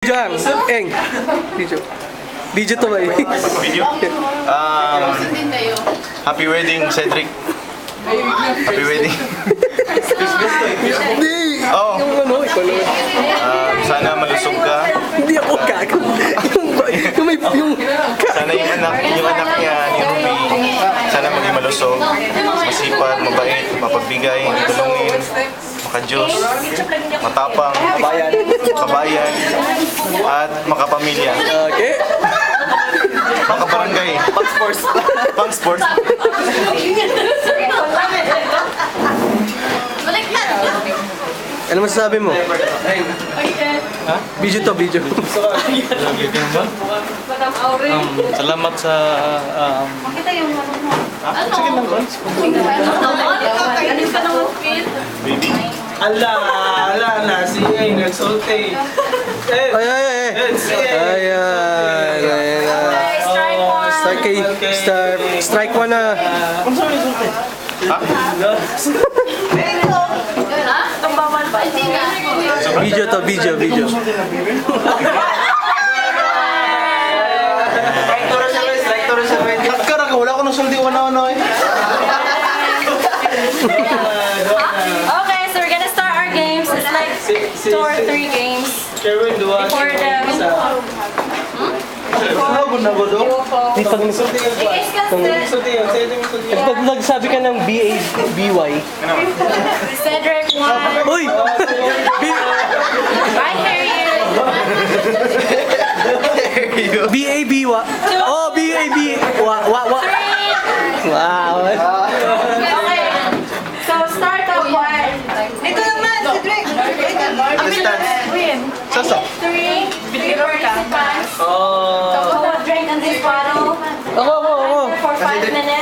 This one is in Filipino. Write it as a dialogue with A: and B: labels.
A: Diyan, Eng. Video to ba eh?
B: Video? Happy wedding, Cedric. Happy wedding.
A: Hindi!
B: Oh.
A: Yung ano, ikaw naman.
B: Sana malusog ka.
A: Hindi ako gago. Yung may, yung...
B: Sana yung anak niya ni Ruby, sana maging malusog, masipag, mabait, mapagbigay, tulungin, maka-Diyos, matapang, kabayan, at makapamilya.
A: Okay.
B: Makabarangay.
A: Pang-sports.
B: Pang-sports.
A: Ano masasabi mo?
C: Ha?
A: Video to, video.
C: Salamat sa
D: Kita yung ano mo.
C: sige lang ba?
D: Ano pa naman fit?
B: Baby.
C: Ala na si ay nagsulti.
A: Ay, ay, ay. Ayan. Ayan.
D: Strike one.
A: Strike one na.
B: Ha?
D: Ha? Tumbawan pa. Hindi na.
A: Video to, video.
C: Nagkara ka wala ko nang sulti wana eh.
D: Okay, so we're gonna start our games. It's like 2 or 3 games.
C: Kerwin duwa.
D: Before the...
C: Na godo.
A: Di pag
C: Sulti ka ba? Sulti ka, sulti ka.
A: pag nagsabi ka ng BY.
D: Cedric 1.
A: Uy!
D: I hear you.
A: BAB wa. Oh, BAB wa. Wow.
D: Okay. So start off one.
E: Dito naman, Cedric.
D: Win.
B: Sasa?
D: 3 participants.
C: Oh.
D: So who will drink on this bottle
A: Ako.
D: for 5 minutes.